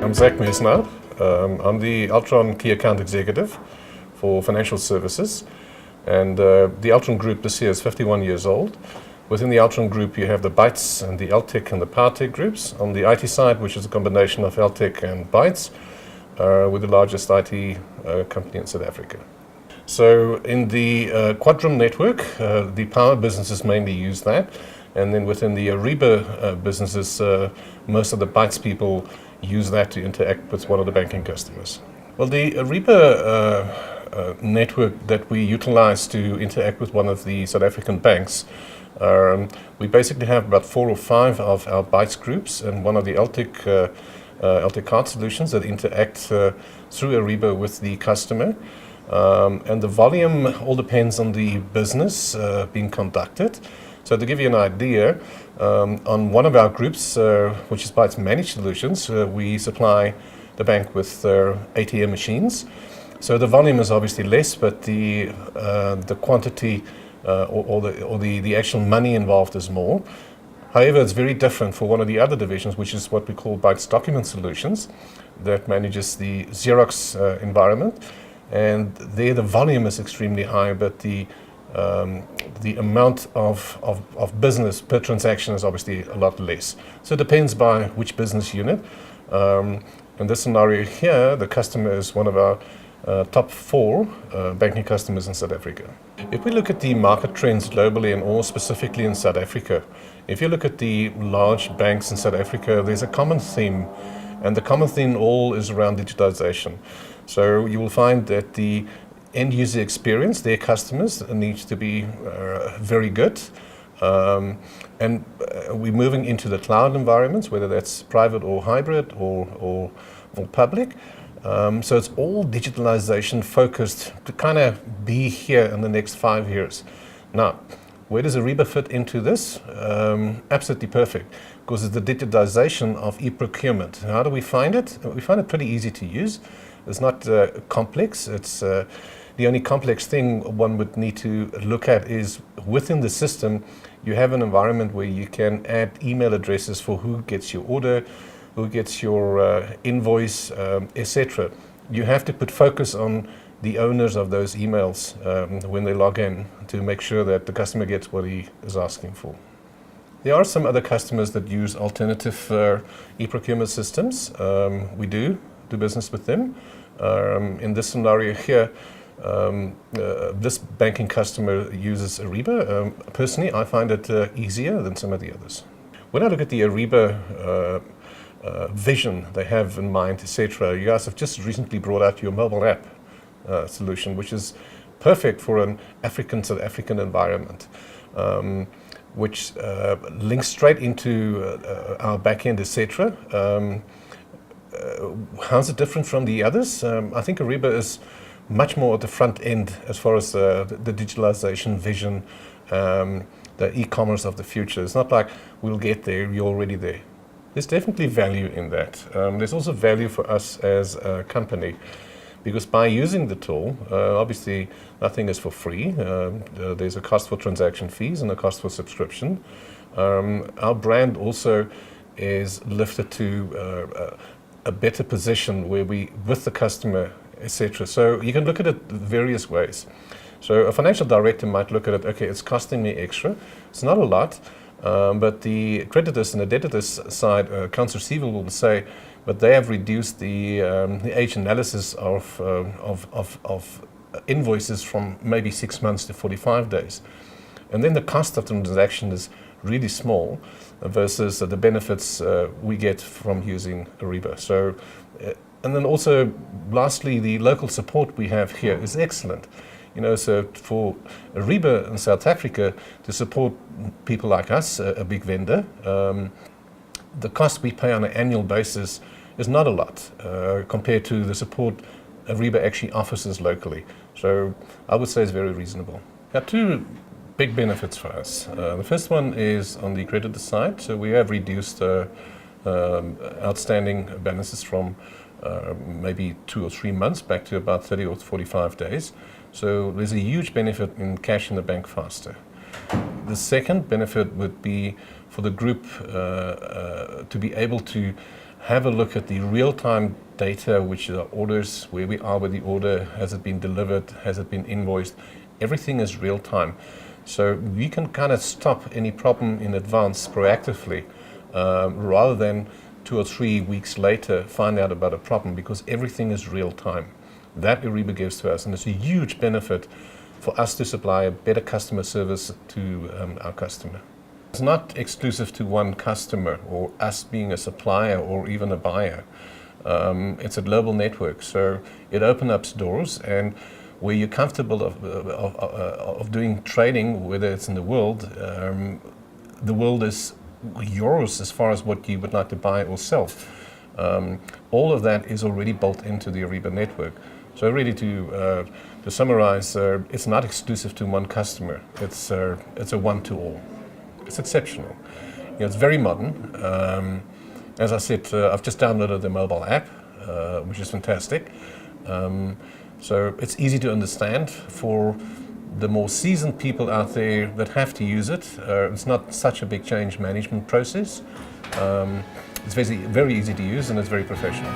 I'm Zach Mesner. I'm the Altron Key Account Executive for Financial Services. And the Altron Group this year is 51 years old. Within the Altron Group, you have the Bytes and the LTech and the PowerTech groups. On the IT side, which is a combination of LTech and Bytes, we're the largest IT company in South Africa. So in the Quadrum network, the power businesses mainly use that. And then within the Ariba businesses, most of the Bytes people use that to interact with one of the banking customers. Well, the Ariba network that we utilize to interact with one of the South African banks, we basically have about 4 or 5 of our Bytes groups and one of the LTech card solutions that interact through Ariba with the customer. And the volume all depends on the business being conducted. So to give you an idea, on one of our groups, which is Bytes Managed Solutions, we supply the bank with ATM machines. So the volume is obviously less, but the quantity or the actual money involved is more. However, it's very different for one of the other divisions, which is what we call Bytes Document Solutions, that manages the Xerox environment. And there the volume is extremely high, but the amount of business per transaction is obviously a lot less. So it depends by which business unit. In this scenario here, the customer is one of our top 4 banking customers in South Africa. If we look at the market trends globally and more specifically in South Africa, if you look at the large banks in South Africa, there's a common theme, and the common theme all is around digitalization. So you will find that the end user experience, their customers, needs to be very good. And we're moving into the cloud environments, whether that's private or hybrid or public. So it's all digitalization focused to kind of be here in the next 5 years. Now, where does Ariba fit into this? Absolutely perfect, because it's the digitalization of e-procurement. How do we find it? We find it pretty easy to use. It's not complex. It's the only complex thing one would need to look at is within the system, you have an environment where you can add email addresses for who gets your order, who gets your invoice, etc. You have to put focus on the owners of those emails when they log in to make sure that the customer gets what he is asking for. There are some other customers that use alternative e-procurement systems. We do business with them. In this scenario here, this banking customer uses Ariba. Personally, I find it easier than some of the others. When I look at the Ariba vision they have in mind, etc., you guys have just recently brought out your mobile app solution, which is perfect for an South African environment, which links straight into our backend, etc. How's it different from the others? I think Ariba is much more at the front end as far as the digitalization vision, the e-commerce of the future. It's not like we'll get there, you're already there. There's definitely value in that. There's also value for us as a company, because by using the tool, obviously nothing is for free. There's a cost for transaction fees and a cost for subscription. Our brand also is lifted to a better position where we, with the customer, etc. So you can look at it various ways. So a financial director might look at it, okay, it's costing me extra. It's not a lot, but the creditors and the debtors side, accounts receivable, will say, but they have reduced the age analysis of invoices from maybe 6 months to 45 days. And then the cost of the transaction is really small versus the benefits we get from using Ariba. So, and then also, lastly, the local support we have here is excellent. You know, so for Ariba in South Africa to support people like us, a big vendor, the cost we pay on an annual basis is not a lot compared to the support Ariba actually offers us locally. So I would say it's very reasonable. There are 2 big benefits for us. The first one is on the creditor side. So we have reduced outstanding balances from maybe 2 or 3 months back to about 30 or 45 days. So there's a huge benefit in cash in the bank faster. The second benefit would be for the group to be able to have a look at the real-time data, which are orders, where we are with the order, has it been delivered, has it been invoiced, everything is real-time. So we can kind of stop any problem in advance proactively, rather than 2 or 3 weeks later find out about a problem, because everything is real-time. That Ariba gives to us, and it's a huge benefit for us to supply a better customer service to our customer. It's not exclusive to one customer or us being a supplier or even a buyer. It's a global network, so it opens up doors, and where you're comfortable of doing trading, whether it's in the world is yours as far as what you would like to buy or sell. All of that is already built into the Ariba network. So really to summarize, it's not exclusive to one customer. It's a one-to-all. It's exceptional. You know, it's very modern. As I said, I've just downloaded the mobile app, which is fantastic. So it's easy to understand for the more seasoned people out there that have to use it. It's not such a big change management process. It's very, very easy to use, and it's very professional.